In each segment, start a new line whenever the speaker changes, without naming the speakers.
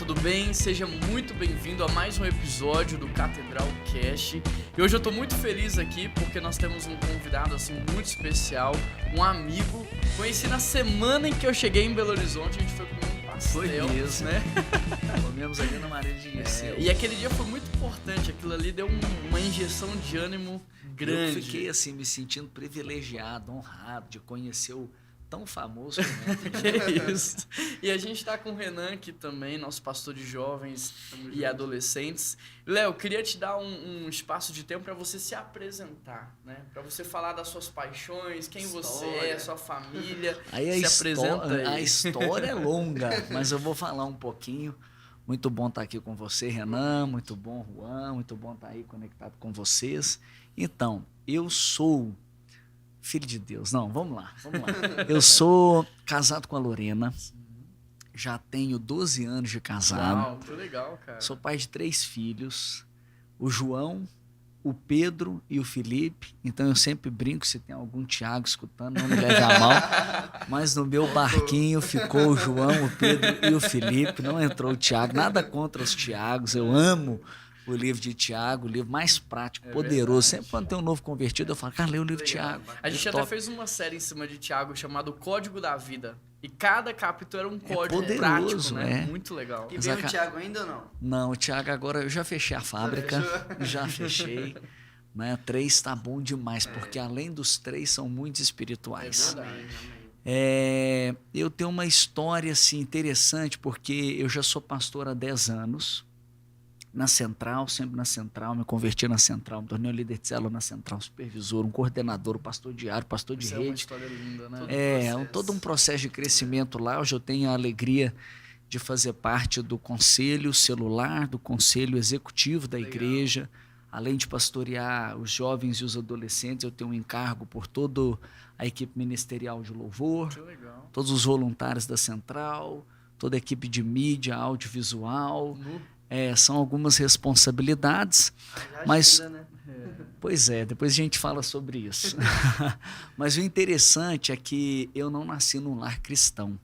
tudo bem? Seja muito bem-vindo a mais um episódio do Catedral Cast. E hoje eu tô muito feliz aqui porque nós temos um convidado assim muito especial, um amigo. Conheci na semana em que eu cheguei em Belo Horizonte, a gente foi comer um pastel.
Foi mesmo,
né?
Comemos ali na Maria de Dirceu.
E aquele dia foi muito importante, aquilo ali deu uma injeção de ânimo grande.
Eu fiquei assim, me sentindo privilegiado, honrado de conhecer o tão famoso momento.
Que isso. E a gente tá com o Renan aqui também, nosso pastor de jovens e adolescentes. Léo, queria te dar um espaço de tempo para você se apresentar, né? Para você falar das suas paixões, quem você é, sua família.
Aí
se apresenta aí.
A história é longa, mas eu vou falar um pouquinho. Muito bom estar aqui com você, Renan. Muito bom, Juan. Muito bom estar aí conectado com vocês. Então, eu sou filho de Deus. Não, vamos lá. Eu sou casado com a Lorena. Já tenho 12 anos de casado.
Uau, que legal, cara.
Sou pai de 3 filhos. O João, o Pedro e o Felipe. Então eu sempre brinco, se tem algum Tiago escutando, não me leve a mal. Mas no meu barquinho ficou o João, o Pedro e o Felipe. Não entrou o Tiago. Nada contra os Tiagos. Eu amo o livro de Tiago, o livro mais prático, poderoso. Sempre quando tem um novo convertido, eu falo, cara, lê o livro de Tiago.
A gente até fez uma série em cima de Tiago chamado Código da Vida. E cada capítulo era um código prático, né? Muito legal.
E vem o Tiago ainda ou não?
Não, o Tiago agora, eu já fechei a fábrica, já fechei. Né? 3 tá bom demais, porque além dos 3 são muito espirituais.
É verdade.
Eu tenho uma história assim, interessante, porque eu já sou pastor há 10 anos. Na Central, sempre na Central, me converti na Central, me tornei um líder de célula na Central, supervisor, um coordenador, um pastor diário, pastor de rede.
É uma história linda, né?
Todo um processo de crescimento lá. Hoje eu tenho a alegria de fazer parte do conselho celular, do conselho executivo da igreja. Além de pastorear os jovens e os adolescentes, eu tenho um encargo por toda a equipe ministerial de louvor, todos os voluntários da Central, toda a equipe de mídia, audiovisual. São algumas responsabilidades, mas
né?
Pois é, depois a gente fala sobre isso. Mas o interessante é que eu não nasci num lar cristão.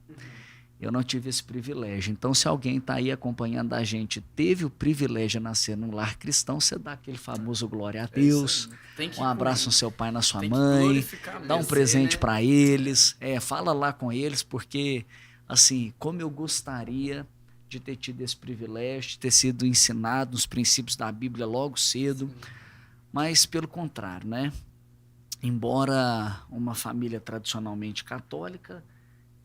Eu não tive esse privilégio. Então, se alguém está aí acompanhando a gente, teve o privilégio de nascer num lar cristão, você dá aquele famoso glória a Deus, um abraço no seu pai, na sua mãe, dá um presente para eles, fala lá com eles, porque, assim, como eu gostaria de ter tido esse privilégio, de ter sido ensinado os princípios da Bíblia logo cedo. Sim. Mas pelo contrário, né? Embora uma família tradicionalmente católica,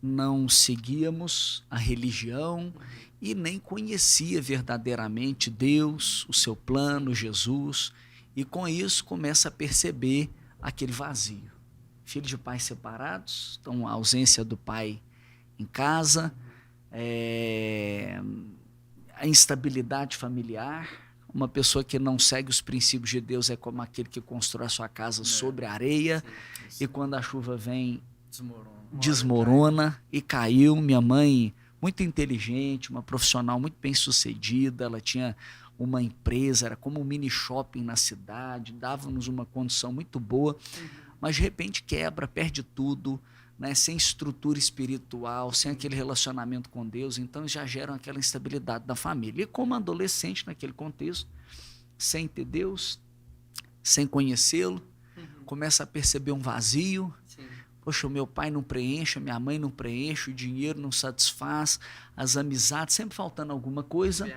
não seguíamos a religião e nem conhecia verdadeiramente Deus, o seu plano, Jesus, e com isso começa a perceber aquele vazio. Filho de pais separados, então a ausência do pai em casa, a instabilidade familiar. Uma pessoa que não segue os princípios de Deus é como aquele que constrói a sua casa sobre areia, e quando a chuva vem, desmorona e caiu. Minha mãe, muito inteligente, uma profissional muito bem sucedida, ela tinha uma empresa, era como um mini shopping na cidade, dava-nos uma condição muito boa, mas de repente quebra, perde tudo, né, sem estrutura espiritual, sem aquele relacionamento com Deus. Então já geram aquela instabilidade da família. E como adolescente naquele contexto, sem ter Deus, sem conhecê-lo, começa a perceber um vazio. Poxa, o meu pai não preenche, a minha mãe não preenche, o dinheiro não satisfaz, as amizades, sempre faltando alguma coisa.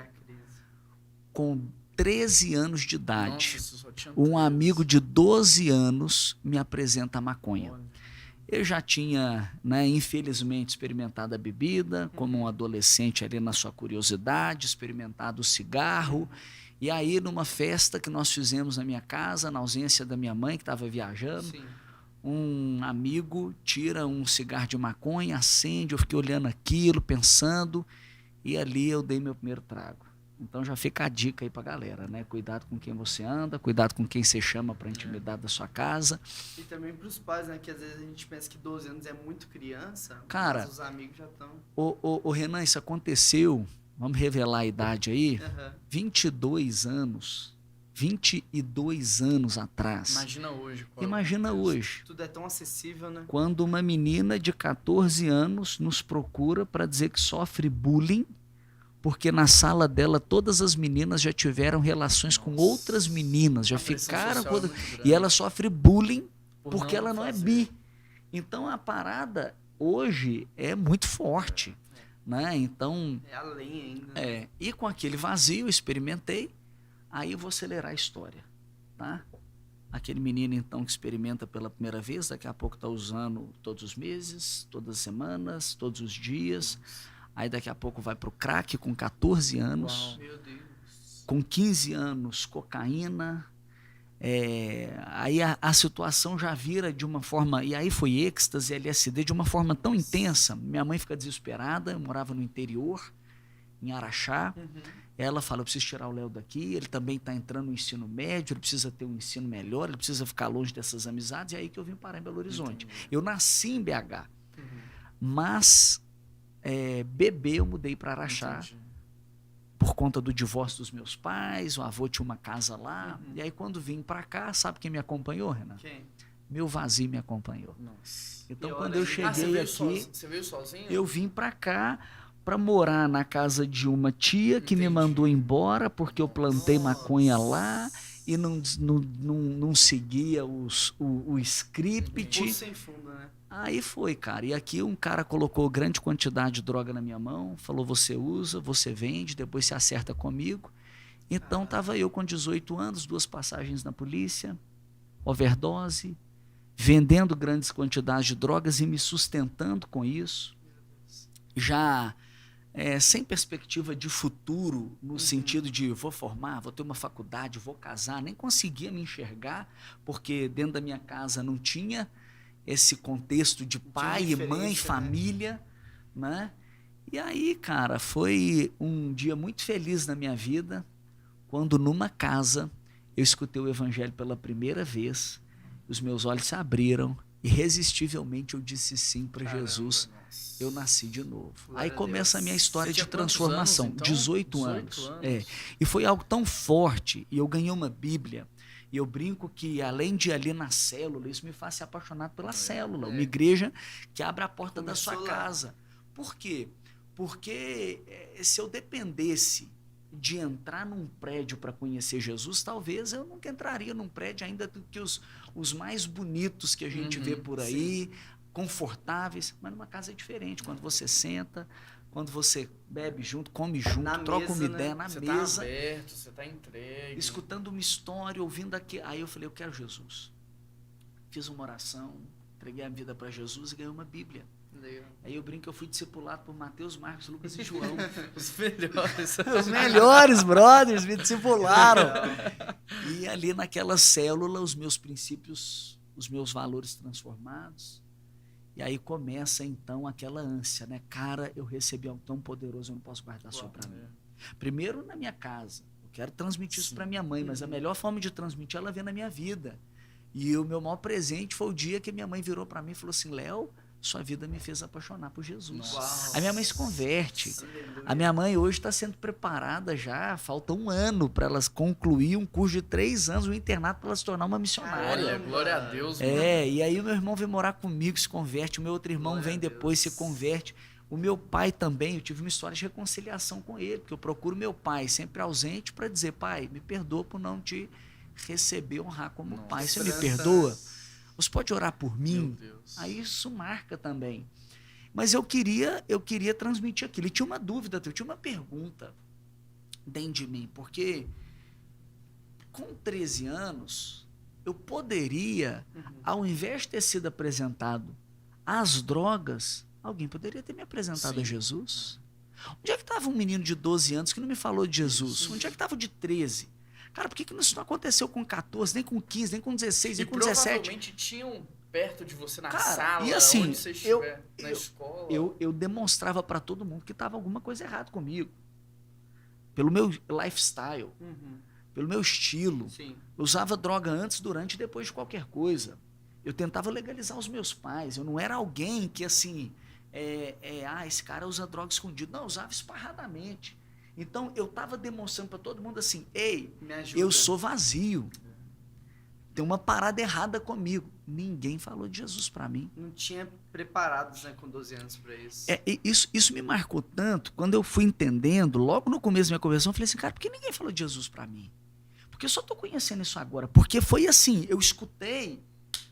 Com 13 anos de idade, um amigo de 12 anos me apresenta a maconha. Eu já tinha, né, infelizmente, experimentado a bebida, como um adolescente ali na sua curiosidade, experimentado o cigarro. E aí, numa festa que nós fizemos na minha casa, na ausência da minha mãe, que estava viajando, um amigo tira um cigarro de maconha, acende, eu fiquei olhando aquilo, pensando, e ali eu dei meu primeiro trago. Então já fica a dica aí pra galera, né? Cuidado com quem você anda, cuidado com quem você chama pra intimidade da sua casa.
E também pros pais, né? Que às vezes a gente pensa que 12 anos é muito criança,
cara,
mas os amigos já estão...
Ô Renan, isso aconteceu, vamos revelar a idade aí, 22 anos atrás.
Imagina hoje.
Tudo é tão acessível, né?
Quando uma menina de 14 anos nos procura para dizer que sofre bullying porque na sala dela todas as meninas já tiveram relações com outras meninas, já ficaram e ela sofre bullying porque ela não é bi. Então a parada hoje é muito forte, né? Então
é além ainda.
E com aquele vazio eu experimentei. Aí eu vou acelerar a história, tá? Aquele menino, então, que experimenta pela primeira vez, daqui a pouco está usando todos os meses, todas as semanas, todos os dias. Aí daqui a pouco vai pro crack com 14 anos.
Uau. Meu Deus.
Com 15 anos, cocaína. Aí a situação já vira de uma forma... E aí foi êxtase, LSD, de uma forma tão intensa. Minha mãe fica desesperada, eu morava no interior, em Araxá. Ela fala, eu preciso tirar o Léo daqui, ele também está entrando no ensino médio, ele precisa ter um ensino melhor, ele precisa ficar longe dessas amizades, e é aí que eu vim parar em Belo Horizonte. Eu nasci em BH, mas bebê eu mudei para Araxá, por conta do divórcio dos meus pais, o avô tinha uma casa lá, e aí quando vim para cá, sabe quem me acompanhou, Renan?
Quem?
Meu vazio me acompanhou.
Nossa.
Então quando eu cheguei aqui,
você veio sozinho?
eu vim para cá, para morar na casa de uma tia que me mandou embora porque eu plantei maconha lá e não seguia o script.
Sem fundo, né?
Aí foi, cara. E aqui um cara colocou grande quantidade de droga na minha mão, falou, você usa, você vende, depois você acerta comigo. Então tava eu com 18 anos, 2 passagens na polícia, overdose, vendendo grandes quantidades de drogas e me sustentando com isso. Já... sem perspectiva de futuro, no sentido de vou formar, vou ter uma faculdade, vou casar, nem conseguia me enxergar, porque dentro da minha casa não tinha esse contexto de pai, mãe, família, né? E aí, cara, foi um dia muito feliz na minha vida, quando numa casa eu escutei o evangelho pela primeira vez, os meus olhos se abriram, irresistivelmente eu disse sim para Jesus. Eu nasci de novo. Aí começa a minha história de transformação.
Anos, então?
18 anos. E foi algo tão forte. E eu ganhei uma Bíblia. E eu brinco que, além de ali na célula, isso me faz ser apaixonado pela célula. Uma igreja que abre a porta da sua casa. Por quê? Porque se eu dependesse de entrar num prédio para conhecer Jesus, talvez eu nunca entraria num prédio ainda do que os mais bonitos que a gente vê por aí, confortáveis, mas numa casa é diferente. Quando você senta, quando você bebe junto, come junto, troca uma ideia na mesa.
Você tá aberto, você tá entregue.
Escutando uma história, ouvindo aqui. Aí eu falei, eu quero Jesus. Fiz uma oração, entreguei a vida para Jesus e ganhei uma Bíblia.
Legal.
Aí eu brinco que eu fui discipulado por Mateus, Marcos, Lucas e João.
Os melhores.
Os melhores brothers me discipularam. E ali naquela célula, os meus princípios, os meus valores transformados. E aí começa então aquela ânsia, né? Cara, eu recebi algo tão poderoso, eu não posso guardar só para mim. Primeiro na minha casa. Eu quero transmitir isso para minha mãe, mas a melhor forma de transmitir ela vem na minha vida. E o meu maior presente foi o dia que minha mãe virou para mim e falou assim, Léo, sua vida me fez apaixonar por Jesus.
Nossa.
A minha mãe se converte.
Aleluia.
A minha mãe hoje está sendo preparada já, falta 1 ano para ela concluir um curso de 3 anos, um internato para ela se tornar uma missionária.
Olha, glória a Deus. Mano.
E aí o meu irmão vem morar comigo, se converte, o meu outro irmão vem depois, se converte. O meu pai também, eu tive uma história de reconciliação com ele, porque eu procuro meu pai sempre ausente para dizer, pai, me perdoa por não te receber, honrar como pai. Você me perdoa? Você pode orar por mim? Aí isso marca também. Mas eu queria transmitir aquilo. E tinha uma dúvida, eu tinha uma pergunta dentro de mim, porque com 13 anos, eu poderia, ao invés de ter sido apresentado às drogas, alguém poderia ter me apresentado a Jesus. Onde é que estava um menino de 12 anos que não me falou de Jesus? Onde é que estava o de 13? Cara, por que isso não aconteceu com 14, nem com 15, nem com 16, nem com 17?
Provavelmente tinham perto de você na
Cara,
sala,
e assim,
onde você estiver, na escola.
Eu demonstrava para todo mundo que estava alguma coisa errada comigo. Pelo meu lifestyle, pelo meu estilo.
Sim.
Eu usava droga antes, durante e depois de qualquer coisa. Eu tentava legalizar os meus pais. Eu não era alguém que, assim, esse cara usa droga escondido. Não, eu usava esparradamente. Então, eu estava demonstrando para todo mundo assim, ei, eu sou vazio. tem uma parada errada comigo. Ninguém falou de Jesus para mim.
Não tinha preparados, né, com 12 anos para isso.
Isso me marcou tanto, quando eu fui entendendo, logo no começo da minha conversão, eu falei assim, cara, por que ninguém falou de Jesus para mim? Porque eu só estou conhecendo isso agora. Porque foi assim, eu escutei,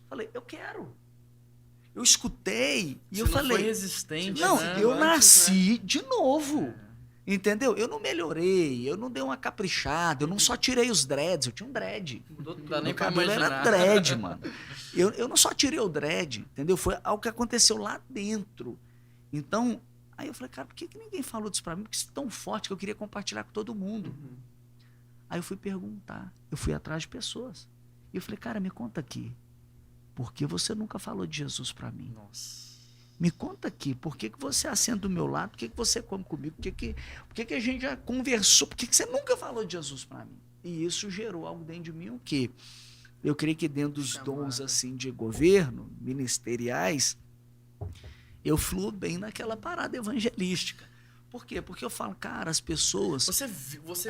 falei, eu quero. Eu escutei e eu falei...
Foi resistente,
não,
né?
eu nasci de novo. Entendeu? Eu não melhorei, eu não dei uma caprichada, eu não só tirei os dreads, eu tinha um dread.
Não dá nem
Meu
pra
cabelo
imaginar.
era dread, mano. Eu não só tirei o dread, entendeu? Foi algo que aconteceu lá dentro. Então, aí eu falei, cara, por que ninguém falou disso pra mim? Porque isso é tão forte que eu queria compartilhar com todo mundo. Aí eu fui perguntar, eu fui atrás de pessoas. E eu falei, cara, me conta aqui, por que você nunca falou de Jesus pra mim?
Nossa.
Me conta aqui, por que você assenta do meu lado? Por que você come comigo? Por que a gente já conversou? Por que você nunca falou de Jesus para mim? E isso gerou algo dentro de mim, o quê? Eu creio que dentro dos dons assim, de governo, ministeriais, eu fluo bem naquela parada evangelística. Por quê? Porque eu falo, cara, as pessoas...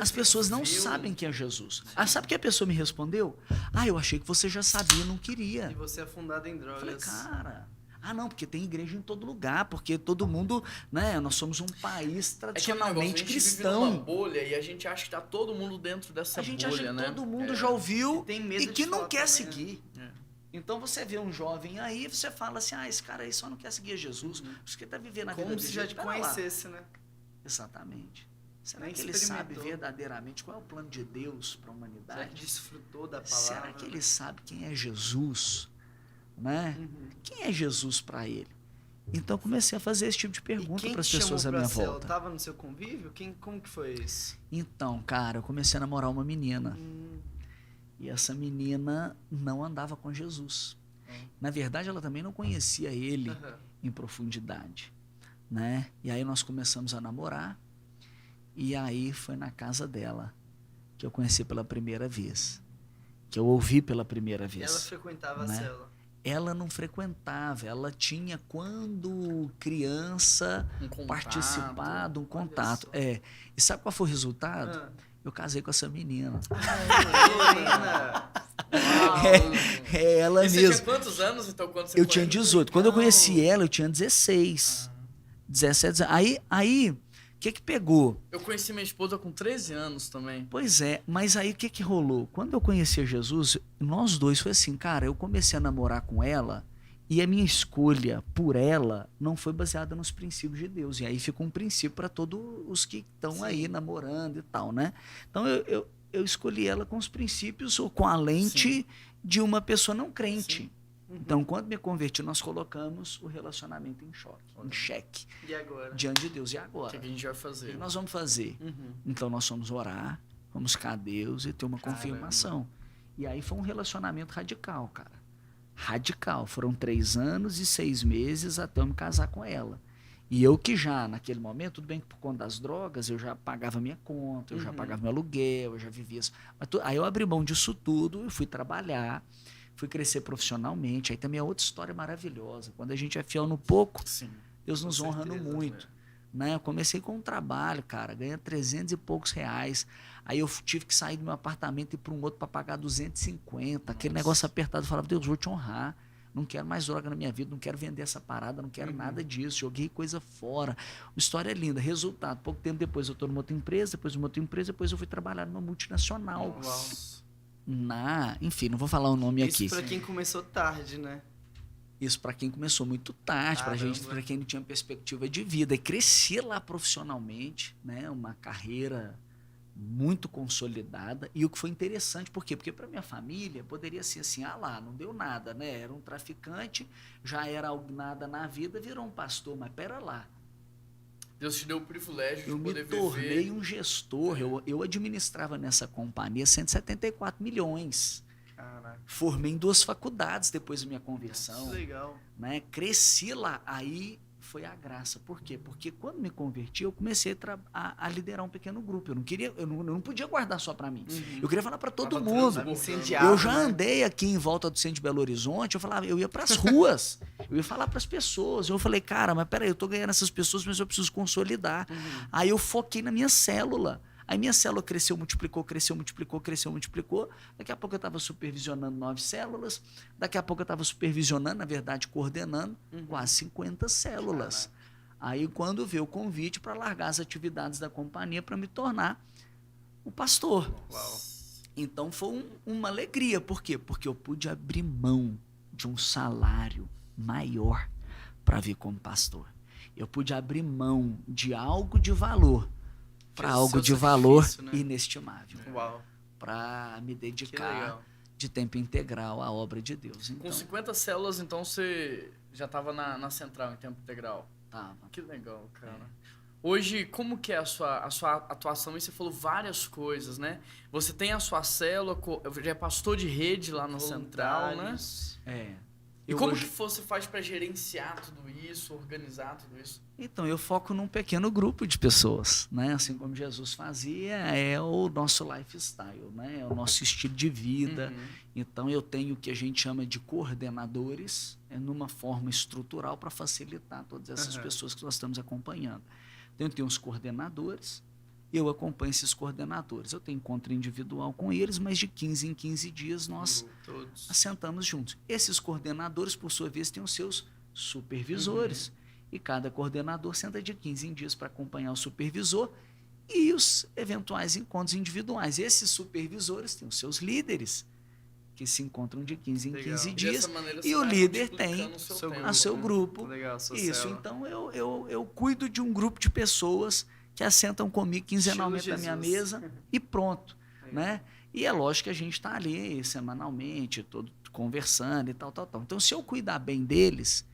as pessoas não sabem quem é Jesus. Sabe o que a pessoa me respondeu? Eu achei que você já sabia, não queria.
E você é afundado em drogas.
Eu falei, cara... não, porque tem igreja em todo lugar, porque todo mundo, né, nós somos um país tradicionalmente cristão.
A gente vive numa bolha e a gente acha que tá todo mundo dentro dessa bolha, né? A gente acha que
todo mundo já ouviu
e
que não quer seguir. Então você vê um jovem aí, você fala assim, esse cara aí só não quer seguir Jesus, porque ele tá vivendo a vida dele.
Como se já te conhecesse, né?
Exatamente. Será que ele sabe verdadeiramente qual é o plano de Deus para a humanidade?
Será que desfrutou da palavra?
Será que ele sabe quem é Jesus? Né? Quem é Jesus para ele? Então comecei a fazer esse tipo de pergunta para as pessoas à minha volta.
Estava no seu convívio? Como que foi isso?
Então, cara, eu comecei a namorar uma menina. E essa menina não andava com Jesus. Na verdade, ela também não conhecia ele em profundidade, né? E aí nós começamos a namorar. E aí foi na casa dela que eu conheci pela primeira vez, que eu ouvi pela primeira vez.
Ela frequentava a célula?
Ela não frequentava, ela tinha, quando criança, participado, um contato. E sabe qual foi o resultado? Eu casei com essa menina. Ela mesma.
Você tinha quantos anos, então, quando você
Eu tinha 18. Quando eu conheci ela, eu tinha 16. 17 anos. Aí, o que pegou?
Eu conheci minha esposa com 13 anos também.
Pois é, mas aí o que rolou? Quando eu conheci Jesus, nós dois foi assim, cara, eu comecei a namorar com ela e a minha escolha por ela não foi baseada nos princípios de Deus. E aí fica um princípio para todos os que estão aí namorando e tal, né? Então eu escolhi ela com os princípios ou com a lente de uma pessoa não crente. Então, quando me converti, nós colocamos o relacionamento em xeque.
E agora?
Diante de Deus. E agora?
O que a gente vai fazer?
O que nós vamos fazer? Então, nós fomos orar, vamos buscar a Deus e ter uma confirmação. E aí foi um relacionamento radical, cara. Radical. Foram 3 anos e 6 meses até eu me casar com ela. E eu que já, naquele momento, tudo bem que por conta das drogas, eu já pagava minha conta, eu já pagava meu aluguel, eu já vivia... Mas aí eu abri mão disso tudo e fui trabalhar. Fui crescer profissionalmente. Aí também é outra história maravilhosa. Quando a gente é fiel no pouco, Deus nos honra no muito. Né? Eu comecei com um trabalho, cara, ganhando 300 e poucos reais. Aí eu tive que sair do meu apartamento e ir para um outro para pagar 250. Aquele negócio apertado. Eu falava, Deus, vou te honrar. Não quero mais droga na minha vida, não quero vender essa parada, não quero nada disso. Joguei coisa fora. A história é linda. Resultado, pouco tempo depois eu estou numa outra empresa, depois eu fui trabalhar numa multinacional. Enfim, não vou falar o nome aqui.
Isso para quem começou tarde, né?
Isso para quem começou muito tarde, para quem não tinha perspectiva de vida. E cresci lá profissionalmente, né? Uma carreira muito consolidada. E o que foi interessante, por quê? Porque para minha família poderia ser assim, não deu nada, né? Era um traficante, já era nada na vida, virou um pastor, mas pera lá.
Deus te deu o privilégio de poder viver.
Eu me tornei um gestor. Eu administrava nessa companhia 174 milhões.
Caraca.
Formei em 2 faculdades depois da minha conversão.
Que legal.
Né? Cresci lá. Aí foi a graça. Por quê? Porque quando me converti, eu comecei a liderar um pequeno grupo. Eu não podia guardar só para mim. Eu queria falar para todo mundo. Eu já andei aqui em volta do centro de Belo Horizonte, eu ia para as ruas, eu ia falar para as pessoas. Eu falei, cara, mas peraí, eu tô ganhando essas pessoas, mas eu preciso consolidar. Aí eu foquei na minha célula. Aí minha célula cresceu, multiplicou. Daqui a pouco eu estava supervisionando 9 células. Daqui a pouco eu estava supervisionando, na verdade, coordenando quase 50 células. Aí quando veio o convite para largar as atividades da companhia para me tornar o pastor.
Uau.
Então foi uma alegria. Por quê? Porque eu pude abrir mão de um salário maior para vir como pastor. Eu pude abrir mão de algo de valor para algo de valor, né, inestimável. Para me dedicar de tempo integral à obra de Deus. Então,
com 50 células, então, você já estava na central em tempo integral?
Tava.
Que legal, cara. Hoje, como que é a sua atuação? E você falou várias coisas, né? Você tem a sua célula, já é pastor de rede lá na central, né? E como que você faz para gerenciar tudo isso, organizar tudo isso?
Então, eu foco num pequeno grupo de pessoas, né? Assim como Jesus fazia, é o nosso lifestyle, né? É o nosso estilo de vida. Então, eu tenho o que a gente chama de coordenadores, numa forma estrutural para facilitar todas essas pessoas que nós estamos acompanhando. Então, eu tenho os coordenadores, eu acompanho esses coordenadores. Eu tenho encontro individual com eles, mas de 15 em 15 dias nós assentamos juntos. Esses coordenadores, por sua vez, têm os seus supervisores. E cada coordenador senta de 15 em dias para acompanhar o supervisor e os eventuais encontros individuais. Esses supervisores têm os seus líderes, que se encontram de 15 em 15 dias, e o líder tem o seu grupo.
Legal,
isso, então eu cuido de um grupo de pessoas que assentam comigo quinzenalmente na minha mesa e pronto, né? E é lógico que a gente está ali semanalmente, todo conversando e tal. Então, se eu cuidar bem deles,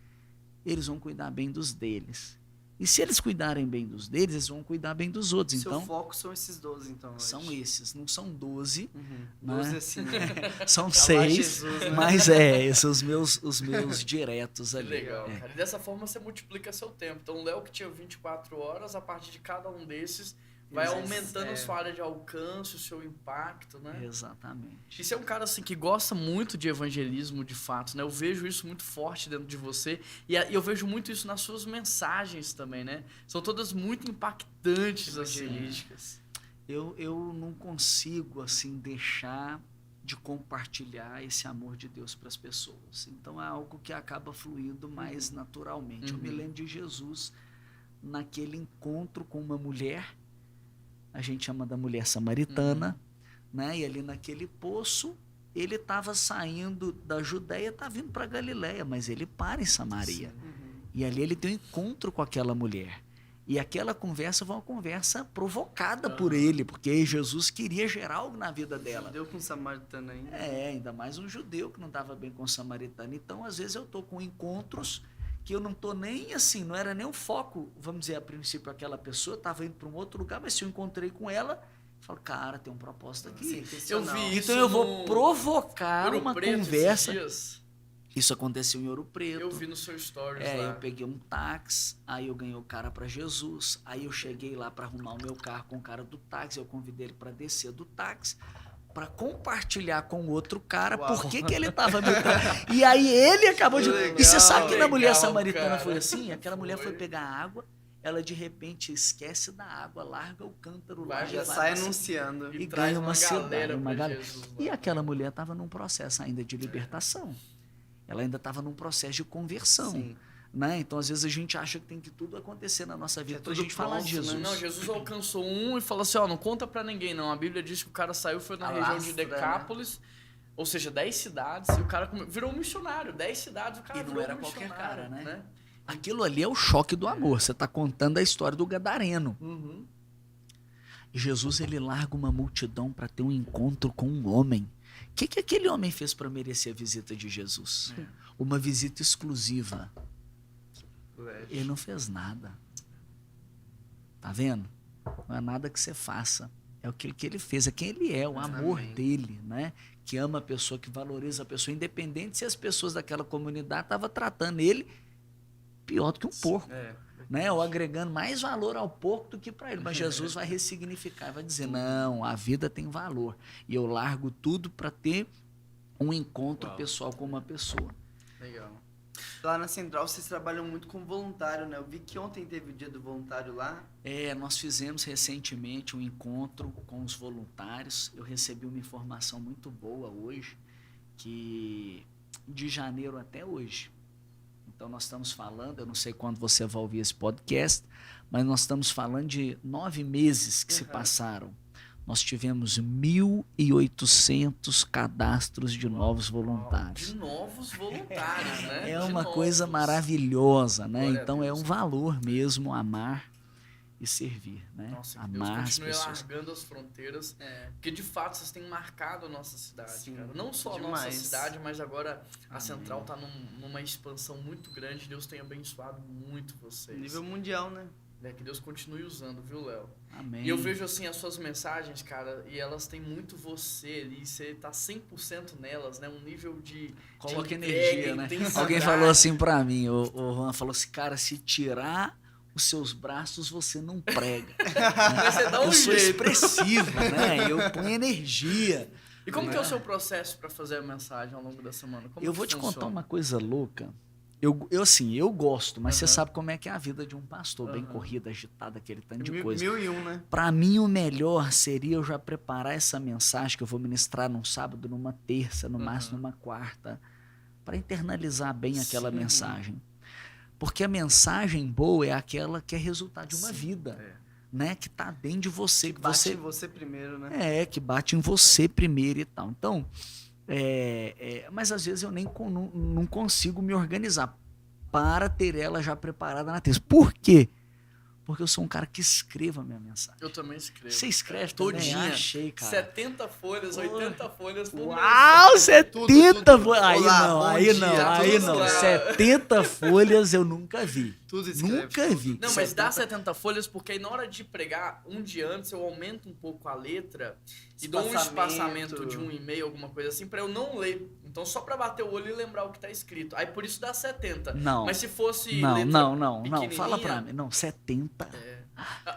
eles vão cuidar bem dos deles. E se eles cuidarem bem dos deles, eles vão cuidar bem dos outros.
Seu
então,
foco são esses 12, então. Hoje.
São esses, não são 12.
12 assim, né?
São 6, Jesus, né? Mas esses os meus diretos ali.
Legal, cara. E dessa forma você multiplica seu tempo. Então o Léo que tinha 24 horas, a partir de cada um desses, vai aumentando a sua área de alcance, o seu impacto, né?
Exatamente.
E você é um cara assim que gosta muito de evangelismo, de fato, né? Eu vejo isso muito forte dentro de você e eu vejo muito isso nas suas mensagens também, né? São todas muito impactantes, evangelísticas.
Eu não consigo, assim, deixar de compartilhar esse amor de Deus para as pessoas. Então é algo que acaba fluindo mais naturalmente. Eu me lembro de Jesus naquele encontro com uma mulher, a gente chama da mulher samaritana, né? E ali naquele poço, ele estava saindo da Judéia, estava vindo para Galiléia, mas ele para em Samaria. E ali ele tem um encontro com aquela mulher. E aquela conversa foi uma conversa provocada por ele, porque Jesus queria gerar algo na vida dela.
Judeu com samaritana ainda.
Ainda mais um judeu que não estava bem com o samaritano. Então, às vezes eu estou com encontros que eu não estou nem assim, não era nem o foco, vamos dizer, a princípio, aquela pessoa estava indo para um outro lugar, mas se eu encontrei com ela, eu falo, cara, tem um propósito aqui.
Eu vi isso.
Então eu vou provocar uma conversa. Isso aconteceu em Ouro Preto.
Eu vi no seu stories lá.
Eu peguei um táxi, aí eu ganhei o cara para Jesus, aí eu cheguei lá para arrumar o meu carro com o cara do táxi, eu convidei ele para descer do táxi, para compartilhar com o outro cara por que ele estava me... E aí ele acabou de...
Legal,
e você sabe que na mulher samaritana foi assim? Aquela mulher foi pegar água, ela de repente esquece da água, larga o cântaro lá.
Já sai anunciando.
E ganha uma cidade, uma galera. E aquela mulher estava num processo ainda de libertação. Ela ainda estava num processo de conversão. Né? Então, às vezes, a gente acha que tem que tudo acontecer na nossa vida para a gente falar de Jesus.
Não, Jesus alcançou um e falou assim, não conta para ninguém, não. A Bíblia diz que o cara saiu, foi na região de Decápolis, ou seja, 10 cidades, e o cara virou um missionário. 10 cidades, o cara
virou
não
era qualquer cara, né? Aquilo ali é o choque do amor. Você está contando a história do gadareno. Jesus, ele larga uma multidão para ter um encontro com um homem. O que aquele homem fez para merecer a visita de Jesus? Uma visita exclusiva. Ele não fez nada. Tá vendo? Não é nada que você faça. É o que ele fez, é quem ele é, o amor dele, né? Que ama a pessoa, que valoriza a pessoa, independente se as pessoas daquela comunidade estavam tratando ele pior do que um porco. Né? Ou agregando mais valor ao porco do que para ele. Mas Jesus vai ressignificar, vai dizer, não, a vida tem valor. E eu largo tudo para ter um encontro pessoal com uma pessoa.
Legal.
Lá na Central vocês trabalham muito com voluntário, né? Eu vi que ontem teve o dia do voluntário lá.
Nós fizemos recentemente um encontro com os voluntários. Eu recebi uma informação muito boa hoje, que de janeiro até hoje. Então nós estamos falando, eu não sei quando você vai ouvir esse podcast, mas nós estamos falando de 9 meses que se passaram. Nós tivemos 1.800 cadastros de novos voluntários.
De novos voluntários, né?
É uma coisa maravilhosa, né?
Glória
Então
a
é
Deus.
um valor mesmo amar e servir, né?
Nossa, que
amar
Deus
as
continue
pessoas.
largando as fronteiras, porque de fato vocês têm marcado a nossa cidade,
Sim,
cara. Não só a nossa
demais.
cidade, mas agora a Central tá numa expansão muito grande. Deus tem abençoado muito vocês.
Nível mundial, né?
Que Deus continue usando, viu, Léo?
Amém.
E eu vejo assim as suas mensagens, cara, e elas têm muito você ali, você tá 100% nelas, né? Um nível de
Coloca
entrega,
energia, né?
intensidade.
Alguém falou assim pra mim, o Juan falou assim, cara, se tirar os seus braços, você não prega.
Mas você dá um
Eu sou
jeito.
expressivo, né? Eu ponho energia.
E como que é o seu processo para fazer a mensagem ao longo da semana? Como
Eu
que
vou te
funciona?
contar uma coisa louca. Eu gosto, mas você
Aham.
sabe como é que é a vida de um pastor, bem
Aham.
corrida, agitada, aquele tanto de coisa.
1001, né?
Para mim, o melhor seria eu já preparar essa mensagem que eu vou ministrar num sábado, numa terça, no máximo numa quarta, para internalizar bem aquela
Sim.
mensagem. Porque a mensagem boa é aquela que é resultado de uma
Sim,
vida,
é.
né? Que tá dentro de você,
Que
que
bate
você
em você primeiro, né?
que bate em você primeiro e tal. Então, mas às vezes eu nem não consigo me organizar para ter ela já preparada na terça. Por quê? Porque eu sou um cara que escreva a minha mensagem.
Eu também escrevo.
Você escreve
Todinha.
também? Achei, cara.
70 folhas, 80 folhas por
Uau, 70
tudo.
folhas. Aí
Olá,
não,
bom
aí
dia,
não,
tudo
aí não.
lá.
70 folhas eu nunca vi.
Tudo escreve.
Nunca
tudo.
vi.
Não, mas dá 70 folhas porque aí na hora de pregar, um dia antes eu aumento um pouco a letra e dou um espaçamento de 1,5, alguma coisa assim, pra eu não ler. Então só pra bater o olho e lembrar o que tá escrito. Aí por isso dá 70.
Não.
Mas se fosse
Não,
letra
não.
pequenininha,
Fala pra mim. Não, 70.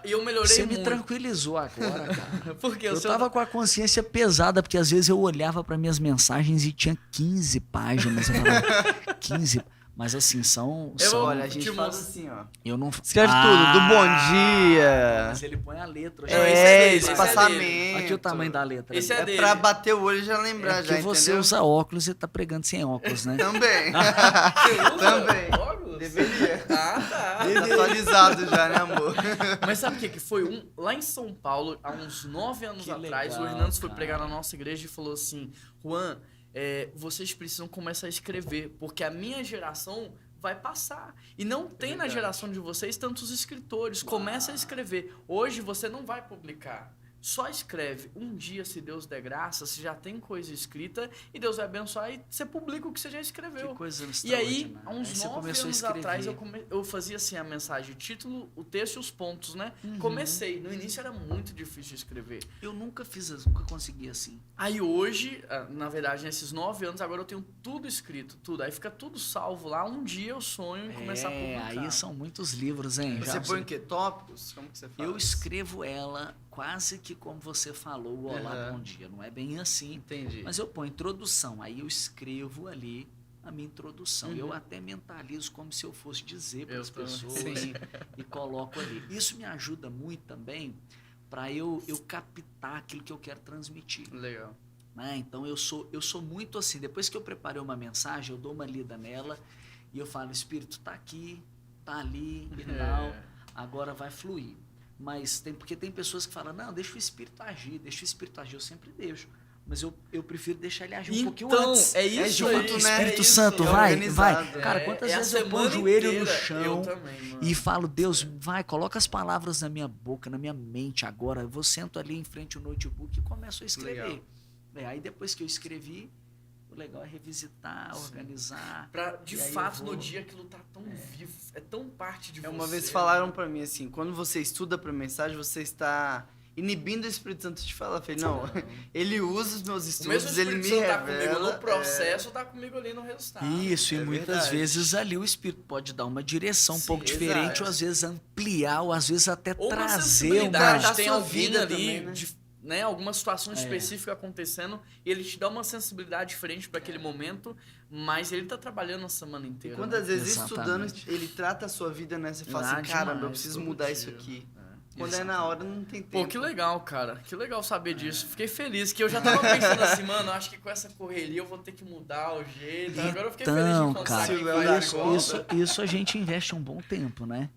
E eu melhorei
Você
muito.
me tranquilizou agora, cara.
Porque
Eu tava com a consciência pesada, porque às vezes eu olhava para minhas mensagens e tinha 15 páginas. Eu falava, 15. Mas assim, são.
Olha, a gente
te
faz
mostro.
assim, ó.
Eu não.
Escreve tudo, do bom dia.
Mas ele põe a letra.
Não, esse é dele, esse é
espaçamento.
Aqui o tamanho da letra.
Esse é dele.
pra bater o olho e já lembrar,
Porque
já,
você
entendeu?
usa óculos e tá pregando sem óculos, né?
Também.
Você usa
Também.
óculos?
Deveria.
Ah, tá.
Tá atualizado já, né, amor?
Mas sabe o que foi? Lá em São Paulo, há uns 9 anos
Que
atrás,
legal,
o Hernandes foi
cara.
pregar na nossa igreja e falou assim, Juan, vocês precisam começar a escrever, porque a minha geração vai passar. E não tem na
verdade.
geração de vocês tantos escritores. Começa a escrever. Hoje você não vai publicar. Só escreve. Um dia, se Deus der graça, você já tem coisa escrita e Deus vai abençoar e você publica o que você já escreveu.
Que coisa
E aí,
extraordinária.
há uns
Aí você
9
começou a
anos
escrever.
atrás, eu fazia assim a mensagem, o título, o texto e os pontos, né?
Uhum.
Comecei. No início era muito difícil de escrever.
Eu nunca consegui assim.
Aí hoje, na verdade, nesses 9 anos, agora eu tenho tudo escrito, tudo. Aí fica tudo salvo lá. Um dia eu sonho em começar a publicar.
Aí são muitos livros, hein?
Você põe o quê? Tópicos? Como que você faz?
Eu escrevo ela quase que como você falou, o olá, bom dia. Não é bem assim.
Entendi.
Mas eu ponho introdução. Aí eu escrevo ali a minha introdução.
Uhum.
Eu até mentalizo como se eu fosse dizer para
Eu
as
também.
pessoas
Sim.
e coloco ali. Isso me ajuda muito também para eu captar aquilo que eu quero transmitir.
Legal.
Né? Então eu sou muito assim. Depois que eu preparei uma mensagem, eu dou uma lida nela e eu falo, Espírito, tá aqui, tá ali e tal. Agora vai fluir. Mas porque tem pessoas que falam, não, deixa o Espírito agir. Eu sempre deixo. Mas eu prefiro deixar ele agir um pouquinho antes.
é isso
junto,
aí,
né?
Espírito
é isso.
Santo,
é
vai.
organizado.
Cara, quantas
a
vezes eu ponho o
semana
joelho no
inteira,
chão
eu também, mano.
e falo, Deus, vai, coloca as palavras na minha boca, na minha mente agora. Eu vou sento ali em frente ao notebook e começo a escrever. Aí depois que eu escrevi, o legal é revisitar, organizar.
De
E aí
fato,
eu vou-
no dia aquilo tá tão vivo, é tão parte de você.
Uma vez falaram pra mim assim, quando você estuda pra mensagem, você está inibindo o Espírito Santo de falar. Eu falei, não, ele usa os meus
O mesmo
estudos, ele
Espírito
me
Santo tá comigo
revela.
no processo, tá comigo ali no resultado.
Isso, e
é
muitas
verdade.
vezes ali o Espírito pode dar uma direção um
Sim,
pouco
exato.
diferente, ou às vezes ampliar, ou às vezes até
Ou uma
trazer
sensibilidade,
uma...
tem
sua
alguém
vida
ali
também, né?
né, alguma situação específica acontecendo e ele te dá uma sensibilidade diferente para aquele momento, mas ele tá trabalhando a semana inteira.
E quantas vezes
Exatamente.
estudando, ele trata a sua vida nessa e fala assim, caramba, eu preciso mudar isso aqui. Quando é na hora, não tem tempo.
Pô, que legal, cara. Que legal saber disso. Fiquei feliz, que eu já tava pensando assim, mano, acho que com essa correria eu vou ter que mudar o jeito. Agora eu fiquei feliz de encontrar
cara,
quem faz a conta.
isso a gente investe um bom tempo, né?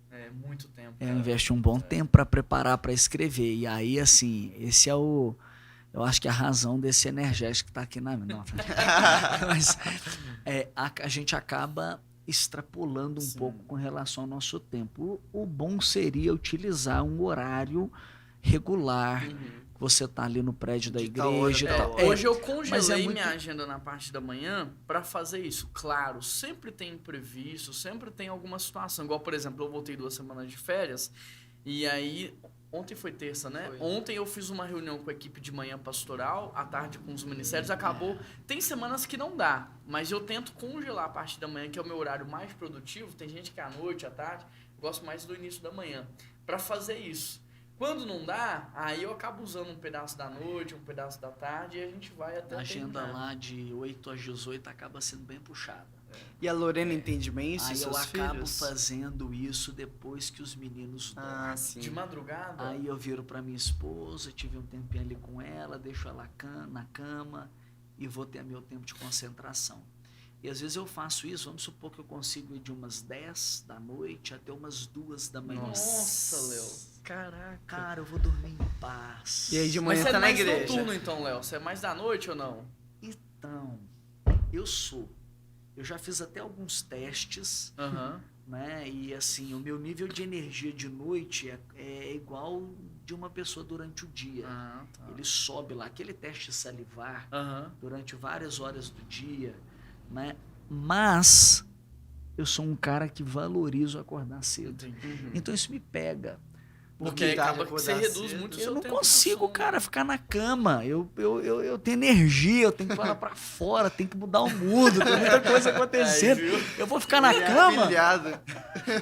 Muito tempo.
Investe um bom tempo para preparar para escrever. E aí, assim, esse é o... Eu acho que a razão desse energético que tá aqui na... Não, mas a gente acaba extrapolando um pouco com relação ao nosso tempo. O bom seria utilizar um horário regular. Você tá ali no prédio da igreja e tal.
Hoje eu congelei minha agenda na parte da manhã para fazer isso. Claro, sempre tem imprevisto, sempre tem alguma situação. Igual, por exemplo, eu voltei 2 semanas de férias e aí... Ontem foi terça, né? Ontem eu fiz uma reunião com a equipe de manhã pastoral, à tarde com os ministérios, acabou. Tem semanas que não dá, mas eu tento congelar a parte da manhã, que é o meu horário mais produtivo. Tem gente que é à noite, à tarde, eu gosto mais do início da manhã, para fazer isso. Quando não dá, aí eu acabo usando um pedaço da noite, um pedaço da tarde e a gente vai até
a agenda lá de 8 às 18 acaba sendo bem puxada.
E a Lorena entende bem isso?
Aí eu
seus
acabo
filhos?
fazendo isso depois que os meninos dormem.
Sim.
De madrugada?
Aí eu viro pra minha esposa, tive um tempinho ali com ela, deixo ela na cama e vou ter meu tempo de concentração. E às vezes eu faço isso, vamos supor que eu consigo ir de umas 10 da noite até umas 2 da manhã.
Nossa, Léo. Caraca.
Cara, eu vou dormir em paz.
E aí de manhã
Mas você
tá
é
na
mais
igreja.
noturno então, Léo? Você é mais da noite ou não?
Então, eu sou. Eu já fiz até alguns testes, né? E assim, o meu nível de energia de noite é igual de uma pessoa durante o dia. Ele sobe lá, aquele teste salivar, durante várias horas do dia, né? Mas eu sou um cara que valorizo acordar cedo. Então isso me pega.
Porque acaba que você reduz muito o seu tempo.
Eu não consigo, cara, ficar na cama. Eu tenho energia, eu tenho que falar pra fora, tenho que mudar o mundo, tem muita coisa acontecendo. Eu vou ficar na cama.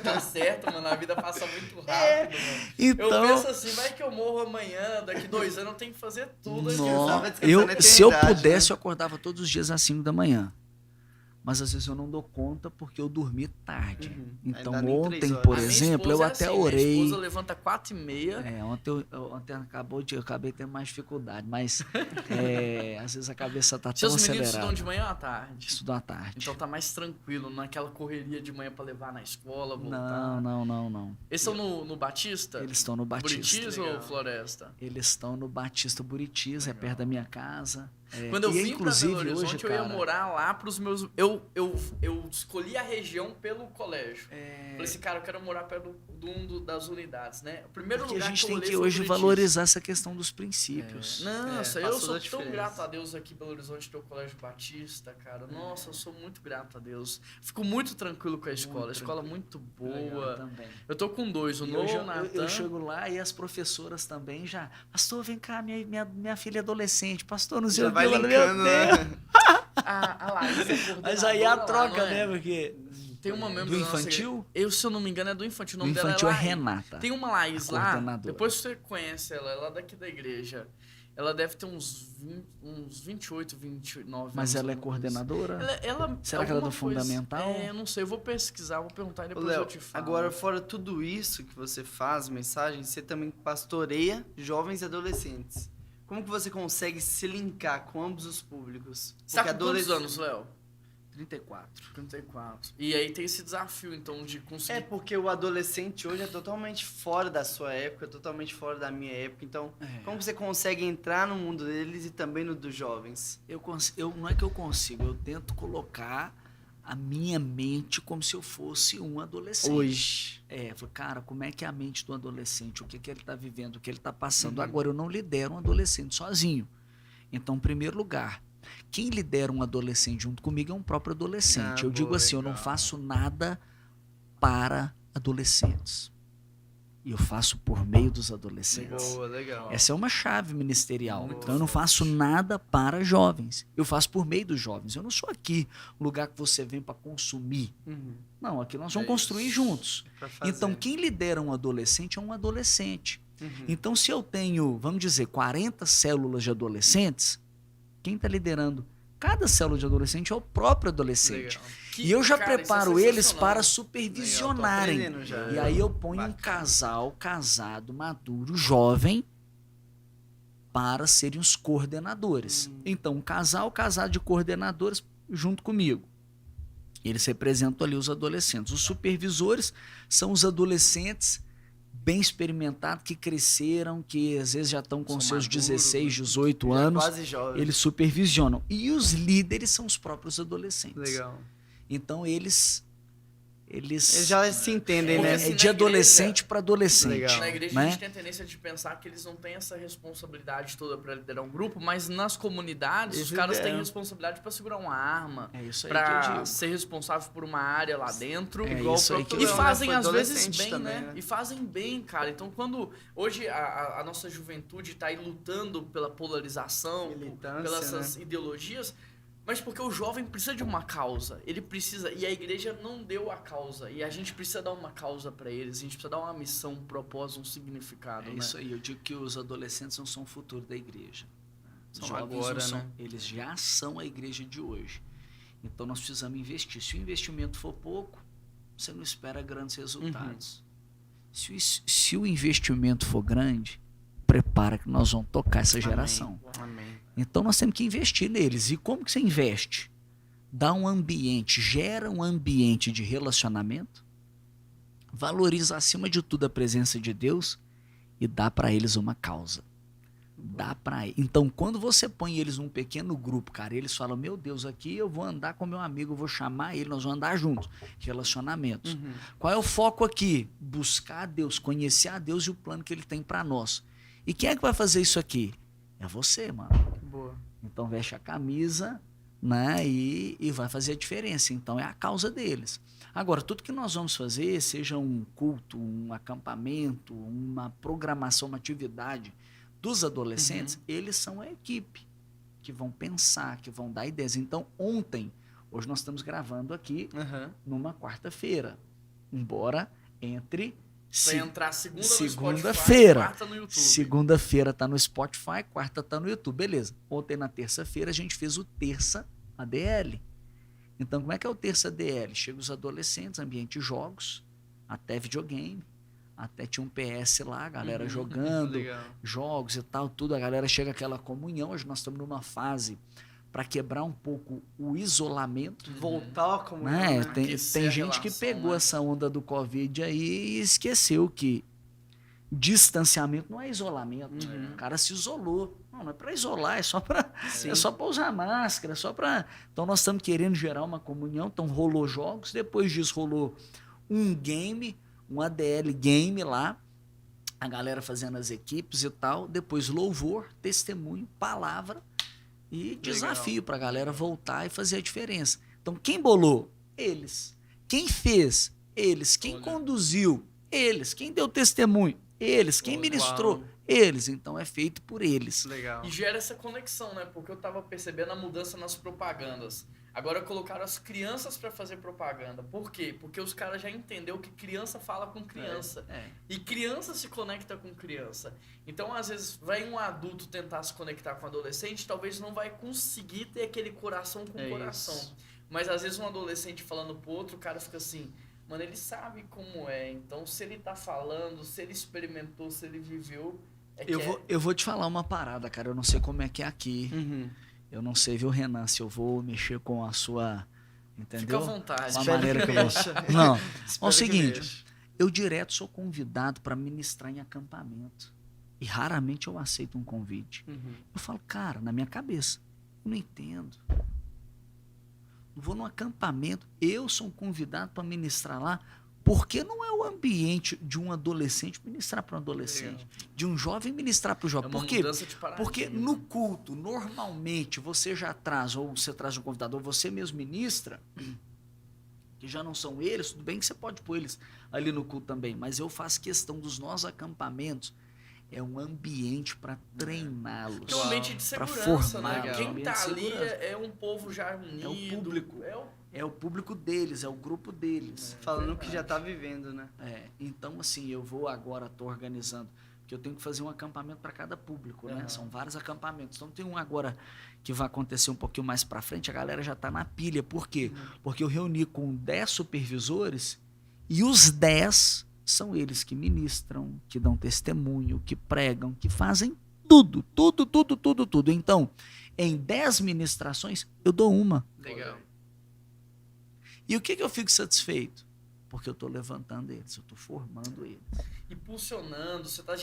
Tá certo, mano, a vida passa muito rápido, mano.
Então,
eu penso assim, vai que eu morro amanhã, daqui 2 anos eu tenho que fazer tudo
aqui. Se eu pudesse, eu acordava todos os dias às 5 da manhã. Mas às vezes eu não dou conta porque eu dormi tarde. Então ontem, por exemplo, eu até orei.
Minha esposa levanta 4h30.
Ontem eu acabei tendo mais dificuldade, mas às vezes a cabeça tá tão
Seus
acelerada.
meninos estudam de manhã ou à tarde?
Estudam à tarde.
Então tá mais tranquilo, naquela correria de manhã pra levar na escola, voltar.
Não.
Eles estão no Batista?
Eles estão no Batista.
Buritis ou Floresta?
Eles estão no Batista Buritis, é perto da minha casa.
Quando eu vim pra Belo Horizonte, eu ia morar lá pros meus... Eu escolhi a região pelo colégio. Falei assim, cara, eu quero morar perto das unidades, né? O primeiro
Porque
lugar
a gente
que eu
tem que hoje valorizar essa questão dos princípios.
Nossa, eu sou tão grato a Deus aqui em Belo Horizonte ter o Colégio Batista, cara. Nossa, eu sou muito grato a Deus. Fico muito tranquilo com a escola. A escola é muito boa.
Também.
Eu tô com 2, o Noah e o Nathan.
Eu chego lá e as professoras também já... Pastor, vem cá, minha filha é adolescente. Pastor, não sei o que.
Vai linkando, né?
A Laís é coordenadora.
Mas aí a troca,
lá,
né? Porque...
Tem uma membro
do infantil?
Se eu não me engano, é do infantil. O
do
nome
infantil
dela
é Renata.
Tem uma Laís lá. Depois você conhece ela daqui da igreja. Ela deve ter uns 28, 29 anos.
Mas ela é coordenadora? Será que ela é do fundamental?
Eu não sei. Eu vou pesquisar, vou perguntar e depois
Léo,
eu te falo.
Agora, fora tudo isso que você faz, mensagem, você também pastoreia jovens e adolescentes. Como que você consegue se linkar com ambos os públicos?
Você tá com quantos anos, Léo?
34.
E aí tem esse desafio, então, de conseguir...
Porque o adolescente hoje é totalmente fora da sua época, totalmente fora da minha época. Então, como você consegue entrar no mundo deles e também no dos jovens?
Não é que eu consigo, eu tento colocar a minha mente como se eu fosse um adolescente.
Hoje.
Falei, cara, como é que é a mente do adolescente? O que ele está vivendo, o que ele está passando? Agora, eu não lidero um adolescente sozinho. Então, em primeiro lugar, quem lidera um adolescente junto comigo é um próprio adolescente. Eu digo assim, legal. Eu não faço nada para adolescentes. Eu faço por meio dos adolescentes.
Boa, legal.
Essa é uma chave ministerial. Então eu não faço nada para jovens. Eu faço por meio dos jovens. Eu não sou aqui um lugar que você vem para consumir. Não, aqui nós vamos construir juntos. Então quem lidera um adolescente é um adolescente. Então, se eu tenho, vamos dizer, 40 células de adolescentes, quem está liderando cada célula de adolescente é o próprio adolescente. E eu já preparo eles para supervisionarem. E aí eu ponho um casal casado, maduro, jovem, para serem os coordenadores. Então, um casal casado de coordenadores junto comigo. Eles representam ali os adolescentes. Os supervisores são os adolescentes bem experimentados, que cresceram, que às vezes já estão com seus maduros, 16, 18 anos.
Quase jovens.
Eles supervisionam. E os líderes são os próprios adolescentes.
Legal.
Então, eles
já se entendem, né?
É de adolescente para adolescente.
Legal.
Na igreja,
né?
a gente tem a tendência de pensar que eles não têm essa responsabilidade toda para liderar um grupo, mas nas comunidades, os caras têm responsabilidade para segurar uma arma, para ser responsável por uma área lá dentro.
Igual
isso aí
E fazem às vezes bem,
também,
né? E fazem bem, cara. Então, quando hoje a nossa juventude está aí lutando pela polarização, pelas ideologias, mas porque o jovem precisa de uma causa, ele precisa, e a igreja não deu a causa, e a gente precisa dar uma causa para eles, a gente precisa dar uma missão, um propósito, um significado.
Isso aí, eu digo que os adolescentes não são o futuro da igreja. Os jovens
agora,
não são,
né?
Eles já são a igreja de hoje. Então nós precisamos investir. Se o investimento for pouco, você não espera grandes resultados. Se o investimento for grande, prepara que nós vamos tocar essa geração.
Amém.
Então nós temos que investir neles. E como que você investe? Dá um ambiente, gera um ambiente de relacionamento, valoriza acima de tudo a presença de Deus e dá para eles uma causa. Então, quando você põe eles num pequeno grupo, cara, eles falam, meu Deus, aqui eu vou andar com meu amigo, eu vou chamar ele, nós vamos andar juntos. Relacionamentos. Qual é o foco aqui? Buscar a Deus, conhecer a Deus e o plano que ele tem para nós. E quem é que vai fazer isso aqui? É você, mano.
Boa.
Então veste a camisa, né, e vai fazer a diferença. Então é a causa deles. Agora, tudo que nós vamos fazer, seja um culto, um acampamento, uma programação, uma atividade dos adolescentes, eles são a equipe que vão pensar, que vão dar ideias. Então, hoje nós estamos gravando aqui numa quarta-feira, embora entre...
Vai entrar
segunda-feira.
Quarta no YouTube.
Segunda-feira tá no Spotify, quarta tá no YouTube. Beleza. Ontem, na terça-feira, a gente fez o Terça ADL. Então, como é que é o Terça ADL? Chega os adolescentes, ambiente de jogos, até videogame, até tinha um PS lá, a galera jogando, jogos e tal, tudo. A galera chega àquela comunhão. Hoje nós estamos numa fase para quebrar um pouco o isolamento.
Voltar como
né? Tem gente que pegou essa onda do Covid aí e esqueceu que distanciamento não é isolamento. O cara se isolou. Não é para isolar, é só para usar máscara, Então nós estamos querendo gerar uma comunhão. Então rolou jogos, depois disso rolou um game, um ADL game lá, a galera fazendo as equipes e tal. Depois louvor, testemunho, palavra. E desafio para a galera voltar e fazer a diferença. Então, quem bolou? Eles. Quem fez? Eles. Quem conduziu? Eles. Quem deu testemunho? Eles. Quem ministrou? Eles. Então, é feito por eles.
Legal.
E gera essa conexão, né? Porque eu tava percebendo a mudança nas propagandas. Agora colocaram as crianças para fazer propaganda. Por quê? Porque os caras já entenderam que criança fala com criança. E criança se conecta com criança. Então, às vezes, vai um adulto tentar se conectar com um adolescente, talvez não vai conseguir ter aquele coração com coração. Isso. Mas, às vezes, um adolescente falando pro outro, o cara fica assim, mano, ele sabe como é. Então, se ele tá falando, se ele experimentou, se ele viveu...
Eu vou te falar uma parada, cara. Eu não sei como é que é aqui. Eu não sei, viu, Renan, se eu vou mexer com a sua... Entendeu?
Fica à vontade.
Com a maneira que eu vou... Não. É o seguinte, eu direto sou convidado para ministrar em acampamento. E raramente eu aceito um convite. Eu falo, cara, na minha cabeça, eu não entendo. Eu vou num acampamento, eu sou um convidado para ministrar lá, porque não é o ambiente de um adolescente ministrar para um adolescente, de um jovem ministrar para o jovem. Por quê? Porque no culto, normalmente, você já traz, ou você traz um convidado, ou você mesmo ministra, que já não são eles, tudo bem que você pode pôr eles ali no culto também, mas eu faço questão dos nossos acampamentos, é um ambiente para treiná-los.
É um ambiente de segurança, né? Quem tá ali é um povo já unido.
É o público. É o público deles, é o grupo deles.
Falando que já tá vivendo, né?
Então, assim, eu vou agora, tô organizando que eu tenho que fazer um acampamento para cada público, né? São vários acampamentos. Então tem um agora que vai acontecer um pouquinho mais para frente, a galera já está na pilha. Por quê? Porque eu reuni com 10 supervisores e os 10 são eles que ministram, que dão testemunho, que pregam, que fazem tudo. Então, em 10 ministrações, eu dou uma.
Legal.
E o que eu fico satisfeito? Porque eu estou levantando eles, eu estou formando eles.
Impulsionando, você está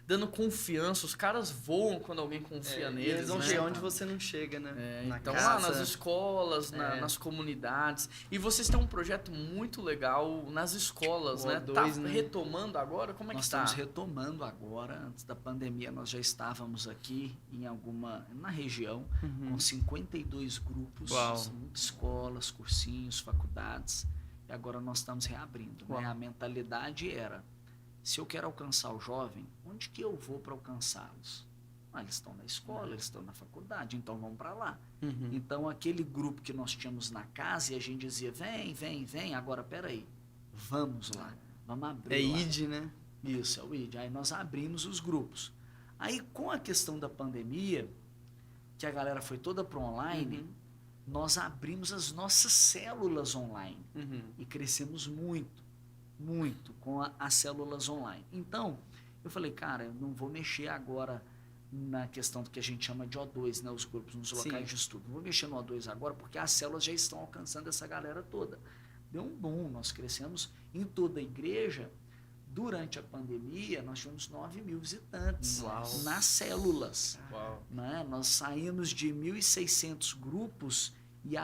dando confiança, os caras voam quando alguém confia neles.
Eles vão
né?
chegar onde você não chega, né?
Então
casa.
lá nas escolas, nas comunidades. E vocês têm um projeto muito legal nas escolas, né?
O
Tá
O2, né?
retomando agora? Como é
Nós
que tá?
estamos retomando agora. Antes da pandemia, nós já estávamos aqui na região, com 52 grupos,
Uau.
escolas, cursinhos, faculdades. E agora nós estamos reabrindo. Né? A mentalidade era, se eu quero alcançar o jovem, onde que eu vou para alcançá-los? Eles estão na escola, eles estão na faculdade, então vamos para lá. Então, aquele grupo que nós tínhamos na casa e a gente dizia, vem, agora peraí, vamos lá, vamos abrir lá.
ID, né?
Isso, é o ID. Aí nós abrimos os grupos. Aí, com a questão da pandemia, que a galera foi toda para online, nós abrimos as nossas células online e crescemos muito com as células online. Então, eu falei, cara, eu não vou mexer agora na questão do que a gente chama de O2, né, os grupos nos locais de estudo. Não vou mexer no O2 agora, porque as células já estão alcançando essa galera toda. Deu um boom, nós crescemos em toda a igreja. Durante a pandemia, nós tivemos 9.000 visitantes nas células. Né? Nós saímos de 1.600 grupos e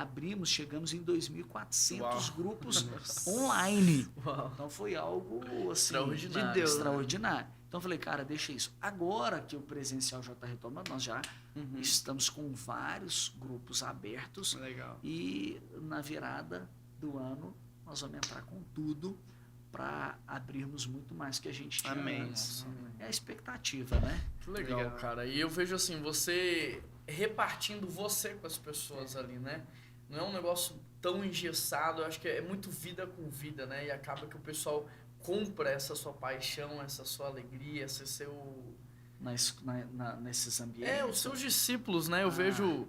chegamos em 2.400 grupos online. Então foi algo assim,
extraordinário.
de Deus, extraordinário. Então eu falei, cara, deixa isso. Agora que o presencial já está retomando, nós já estamos com vários grupos abertos.
Legal.
E na virada do ano nós vamos entrar com tudo para abrirmos muito mais que a gente tinha.
Amém.
É a expectativa, né?
Que legal, cara. E eu vejo assim, você repartindo você com as pessoas ali, né? Não é um negócio tão engessado, eu acho que é muito vida com vida, né? E acaba que o pessoal compra essa sua paixão, essa sua alegria, esse seu...
Nesses ambientes.
os seus discípulos, né? Eu vejo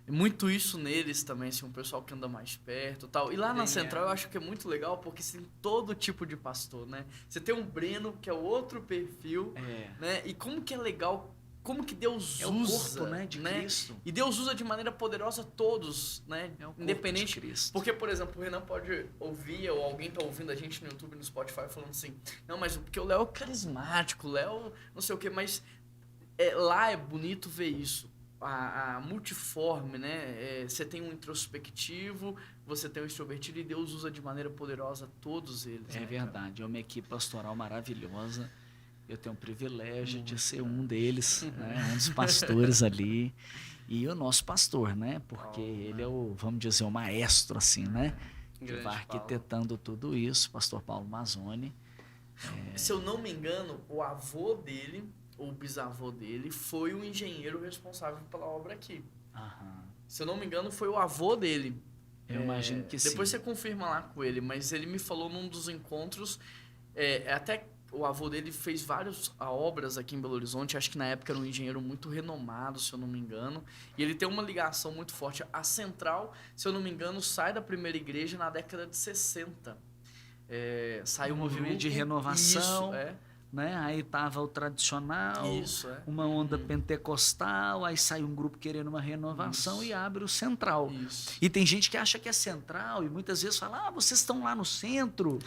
muito isso neles também, assim, um pessoal que anda mais perto e tal. E lá na Central eu acho que é muito legal porque você tem todo tipo de pastor, né? Você tem um Breno, que é o outro perfil, né? E como que é legal, como que Deus usa,
o corpo, né, de Cristo.
E Deus usa de maneira poderosa todos, né?
É o corpo
independente
de Cristo.
Porque, por exemplo, o Renan pode ouvir, ou alguém tá ouvindo a gente no YouTube, no Spotify, falando assim, não, mas porque o Léo é carismático, o Léo não sei o quê, mas lá é bonito ver isso. A multiforme, né? Você tem um introspectivo, você tem um extrovertido e Deus usa de maneira poderosa todos eles.
É verdade, é uma equipe pastoral maravilhosa. Eu tenho o privilégio de ser um deles, né? Um dos pastores ali. E o nosso pastor, né? Porque ele é vamos dizer, o maestro, assim, né? Que vai arquitetando tudo isso, pastor Paulo Mazzoni.
Se eu não me engano, o avô dele, ou o bisavô dele, foi o engenheiro responsável pela obra aqui. Se eu não me engano, foi o avô dele.
Eu imagino que sim.
Depois você confirma lá com ele, mas ele me falou num dos encontros, até o avô dele fez várias obras aqui em Belo Horizonte, acho que na época era um engenheiro muito renomado, se eu não me engano, e ele tem uma ligação muito forte. A Central, se eu não me engano, sai da primeira igreja na década de 60. Saiu um
movimento de renovação.
Isso,
né? Aí tava o tradicional, uma onda pentecostal, aí sai um grupo querendo uma renovação e abre o Central. E tem gente que acha que é Central e muitas vezes fala, vocês estão lá no centro,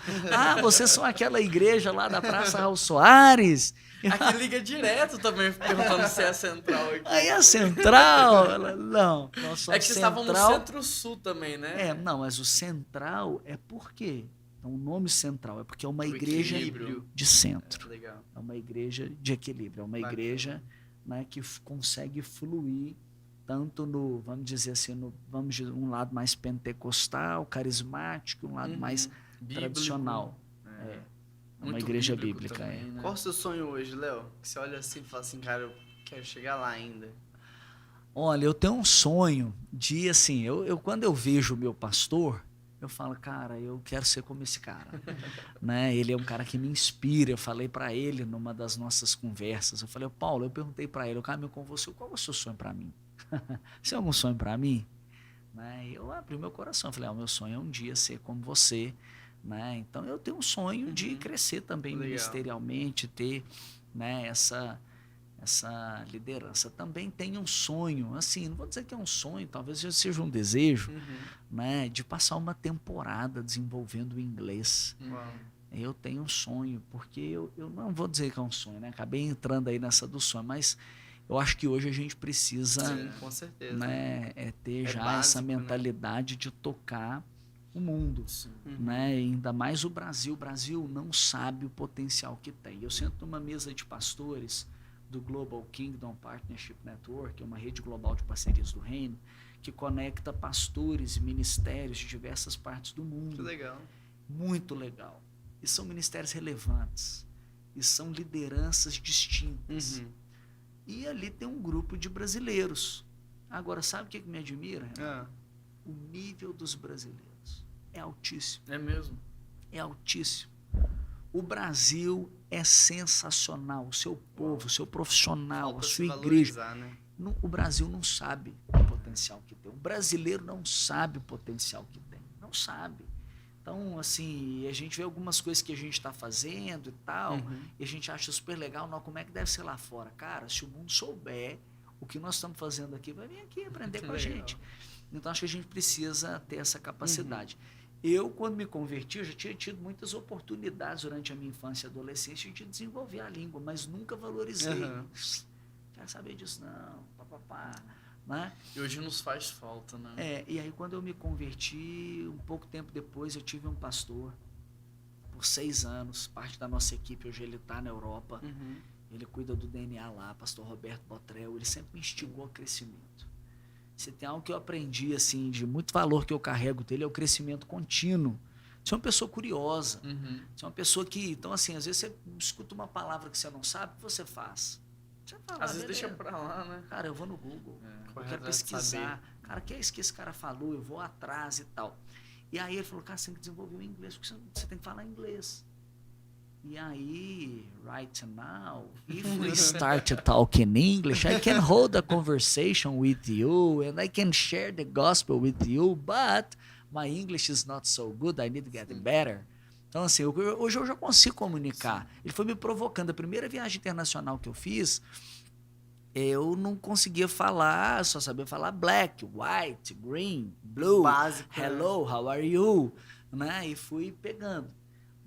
vocês são aquela igreja lá da Praça Raul Soares.
Aqui liga direto também, perguntando se é Central aqui.
Aí a Central, não, nós somos
que vocês estavam no Centro-Sul também, né?
Não, mas o Central é por quê? Então, o nome Central é porque é uma igreja de centro.
Legal.
É uma igreja de equilíbrio. É uma igreja, né, que consegue fluir tanto no, vamos dizer assim, um lado mais pentecostal, carismático, um lado mais
bíblico,
tradicional. É uma igreja bíblica.
Também, né?
Qual o seu sonho hoje, Léo? Que você olha assim e fala assim, cara, eu quero chegar lá ainda.
Olha, eu tenho um sonho de, assim, eu quando eu vejo o meu pastor, eu falo, cara, eu quero ser como esse cara. Né? Ele é um cara que me inspira. Eu falei para ele numa das nossas conversas, eu falei, Paulo, eu perguntei para ele, eu caminho com você, qual é o seu sonho para mim? Você tem algum sonho para mim? Né? Eu abri meu coração, eu falei, o meu sonho é um dia ser como você. Né? Então eu tenho um sonho de crescer também ministerialmente, ter, né, essa liderança. Também tenho um sonho, assim, não vou dizer que é um sonho, talvez seja um desejo, né, de passar uma temporada desenvolvendo o inglês. Eu tenho um sonho, porque eu não vou dizer que é um sonho, né? Acabei entrando aí nessa do sonho, mas eu acho que hoje a gente precisa,
sim, com certeza,
né, ter já
básico,
essa mentalidade, né, de tocar o mundo, né? Ainda mais o Brasil. O Brasil não sabe o potencial que tem. Eu sento numa mesa de pastores do Global Kingdom Partnership Network, uma rede global de parcerias do reino, que conecta pastores e ministérios de diversas partes do mundo.
Que legal.
Muito legal. E são ministérios relevantes. E são lideranças distintas. E ali tem um grupo de brasileiros. Agora, sabe o que me admira? O nível dos brasileiros é altíssimo.
É mesmo?
É altíssimo. O Brasil é sensacional. O seu povo, o seu profissional, a sua igreja. Né? O Brasil não sabe o potencial que tem. O brasileiro não sabe o potencial que tem. Não sabe. Então, assim, a gente vê algumas coisas que a gente está fazendo e tal, e a gente acha super legal. Não, como é que deve ser lá fora? Cara, se o mundo souber o que nós estamos fazendo aqui, vai vir aqui aprender com a gente. Então, acho que a gente precisa ter essa capacidade. Eu, quando me converti, eu já tinha tido muitas oportunidades durante a minha infância e adolescência de desenvolver a língua, mas nunca valorizei. Quero saber disso, não, papapá. Né?
E hoje nos faz falta, né?
E aí, quando eu me converti, um pouco tempo depois, eu tive um pastor, por 6 anos, parte da nossa equipe, hoje ele está na Europa, ele cuida do DNA lá, pastor Roberto Botrel, ele sempre me instigou ao crescimento. Se tem algo que eu aprendi, assim, de muito valor que eu carrego dele, é o crescimento contínuo. Você é uma pessoa curiosa. Você é uma pessoa que... Então, assim, às vezes você escuta uma palavra que você não sabe, o que você faz? Você fala,
às vezes deixa pra lá, né?
Cara, eu vou no Google, eu quero pesquisar. Cara, o que é isso que esse cara falou? Eu vou atrás e tal. E aí ele falou, cara, você tem que desenvolver o inglês, porque você tem que falar inglês. E aí, right now, if we start talking English, I can hold a conversation with you and I can share the gospel with you, but my English is not so good, I need to get better. Então, assim, hoje eu já consigo comunicar. Ele foi me provocando. A primeira viagem internacional que eu fiz, eu não conseguia falar, só sabia falar black, white, green, blue, básico, hello, how are you? Né? E fui pegando.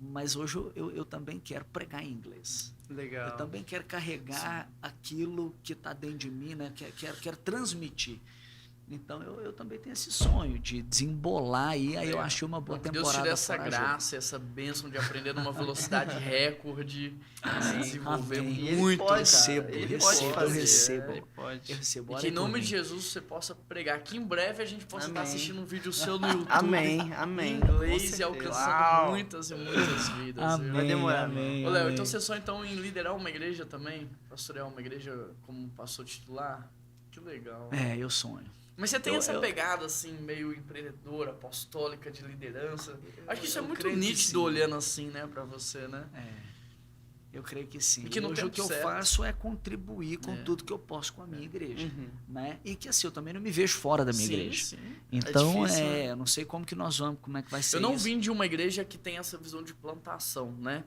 Mas hoje eu também quero pregar em inglês.
Legal.
Eu também quero carregar aquilo que está dentro de mim, né? Quero transmitir. Então eu também tenho esse sonho de desembolar aí eu achei uma boa temporada.
Deus te dê essa graça, essa bênção de aprender numa velocidade recorde, desenvolver muito.
Eu recebo.
E que em nome de Jesus você possa pregar. Que em breve a gente possa estar assistindo um vídeo seu no YouTube.
Amém.
Em inglês e alcançando muitas e muitas vidas.
Amém.
Vai demorar.
Ô, Léo, então você sonha então em liderar uma igreja também? Pastorear uma igreja como pastor titular? Que legal.
Eu sonho.
Mas você tem essa pegada, assim, meio empreendedora, apostólica, de liderança. Acho que isso é muito nítido olhando assim, né, pra você, né?
Eu creio que sim.
E que
hoje o que eu faço é contribuir com tudo que eu posso com a minha igreja. Né? E que assim, eu também não me vejo fora da minha igreja. Sim. Então, eu não sei como que nós vamos, como é que vai ser.
Eu não vim de uma igreja que tem essa visão de plantação, né?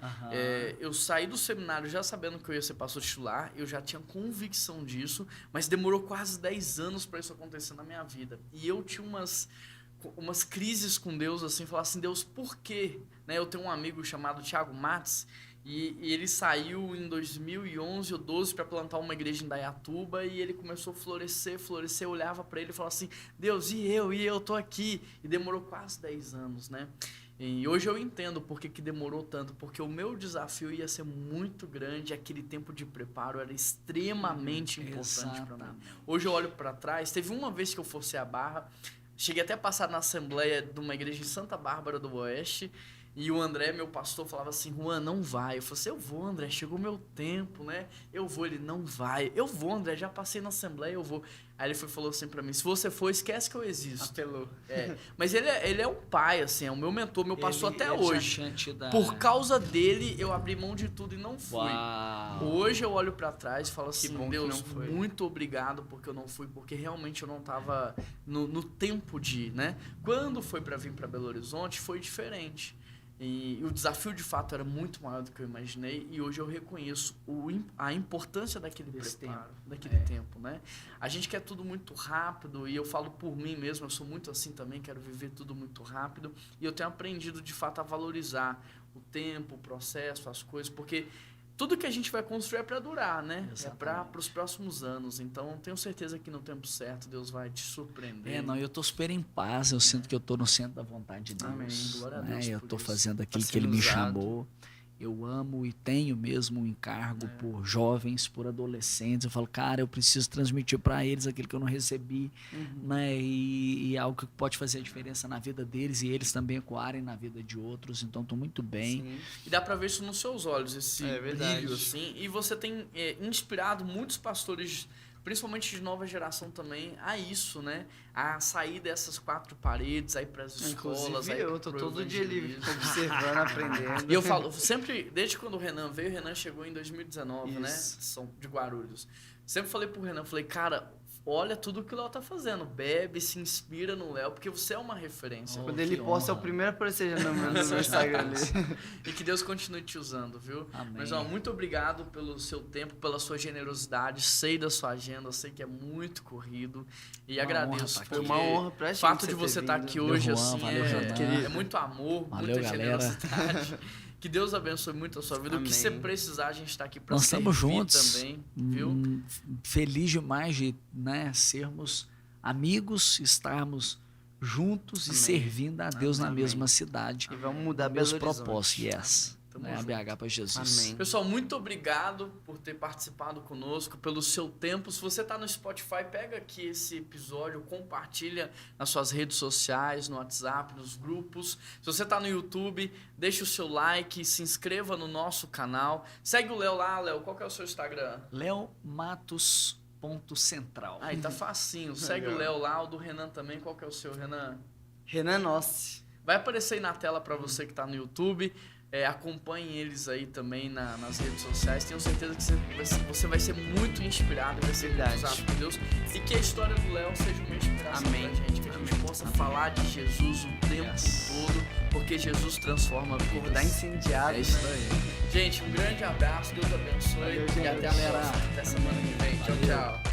Eu saí do seminário já sabendo que eu ia ser pastor titular, eu já tinha convicção disso, mas demorou quase 10 anos para isso acontecer na minha vida. E eu tinha umas crises com Deus, assim, falar assim, Deus, por quê? Né? Eu tenho um amigo chamado Thiago Matos, e ele saiu em 2011 ou 12 para plantar uma igreja em Dayatuba e ele começou a florescer. Eu olhava para ele e falava assim, Deus, e eu tô aqui. E demorou quase 10 anos, né? E hoje eu entendo por que demorou tanto, porque o meu desafio ia ser muito grande, aquele tempo de preparo era extremamente importante para mim. Hoje eu olho para trás, teve uma vez que eu forcei a barra, cheguei até a passar na assembleia de uma igreja em Santa Bárbara do Oeste, E o André, meu pastor, falava assim, Juan, não vai. Eu falei assim, eu vou, André, chegou meu tempo, né? Eu vou. Ele, não vai. Eu vou, André, já passei na Assembleia, eu vou. Aí ele falou assim pra mim, se você for, esquece que eu existo.
Apelou.
Mas ele é um pai, assim, é o meu mentor, meu pastor até hoje.
Da...
Por causa dele, eu abri mão de tudo e não fui.
Uau.
Hoje eu olho pra trás e falo assim,
bom
Deus,
que não foi.
muito obrigado porque eu não fui, porque realmente eu não tava no tempo de ir, né? Quando foi pra vir pra Belo Horizonte, foi diferente. E o desafio, de fato, era muito maior do que eu imaginei. E hoje eu reconheço a importância daquele preparo, daquele tempo, né? A gente quer tudo muito rápido. E eu falo por mim mesmo, eu sou muito assim também. Quero viver tudo muito rápido. E eu tenho aprendido, de fato, a valorizar o tempo, o processo, as coisas. Porque tudo que a gente vai construir é para durar, né?
Exatamente.
É para os próximos anos. Então, tenho certeza que no tempo certo Deus vai te surpreender.
Eu tô super em paz, eu sinto que eu tô no centro da vontade de Deus.
Amém. Glória a
né?
Deus
Eu
por
tô
isso.
fazendo aquilo
Tá
que Ele
sendo
me
usado.
chamou. Eu amo e tenho mesmo um encargo por jovens, por adolescentes. Eu falo, cara, eu preciso transmitir para eles aquilo que eu não recebi, né? E algo que pode fazer a diferença na vida deles e eles também ecoarem na vida de outros. Então, tô muito bem.
Sim.
E dá pra ver isso nos seus olhos, esse
É verdade.
brilho, assim. E você tem inspirado muitos pastores, principalmente de nova geração também, a isso, né? A sair dessas quatro paredes, a ir pras escolas.
Inclusive
aí
eu tô
pro
todo dia ali
evangelismo.
observando, aprendendo.
E eu falo, sempre, desde quando o Renan veio, o Renan chegou em 2019, né?
Isso.
São de Guarulhos. Sempre falei pro Renan, falei, cara, olha tudo que o Léo tá fazendo. Bebe, se inspira no Léo, porque você é uma referência.
Quando
que
ele posta, é o
honra.
primeiro a aparecer no meu Instagram ali.
E que Deus continue te usando, viu?
Amém.
Mas, ó, muito obrigado pelo seu tempo, pela sua generosidade. Sei da sua agenda, sei que é muito corrido. E
Uma
agradeço.
honra tá aqui.
Foi uma honra pra
O
gente.
fato de você
ter
estar
vindo.
aqui
Valeu,
hoje,
Juan,
assim,
valeu, Renan.
é muito amor,
Valeu,
muita
galera.
generosidade. Que Deus abençoe muito a sua vida. O que
Amém.
você precisar, a gente está aqui para
Nós
servir
estamos juntos.
também, viu?
Feliz demais de, né, sermos amigos, estarmos juntos e
Amém.
servindo a Deus na
Amém.
mesma cidade.
E vamos mudar
Meus
Belo Horizonte.
propósitos, yes.
Tamo
Né, a
junto.
BH para Jesus.
Amém.
Pessoal, muito obrigado por ter participado conosco, pelo seu tempo. Se você está no Spotify, pega aqui esse episódio, compartilha nas suas redes sociais, no WhatsApp, nos grupos. Se você está no YouTube, deixa o seu like, se inscreva no nosso canal. Segue o Léo lá, Léo. Qual que é o seu Instagram?
Léo Matos _central.
Aí tá facinho. Segue o Léo lá, o do Renan também. Qual que é o seu, Renan?
Renan Nossi.
Vai aparecer aí na tela para você que está no YouTube. Acompanhe eles aí também nas redes sociais. Tenho certeza que você vai ser muito inspirado, vai ser muito
Verdade.
usado por Deus. E que a história do Léo seja uma inspiração
Amém.
pra gente. Que a gente possa falar de Jesus o tempo todo, porque Jesus transforma vidas.
Dá incendiado.
É isso aí. Gente, um grande abraço, Deus abençoe.
Valeu, gente.
E até a
Galera.
próxima, até semana que vem. Tchau, tchau.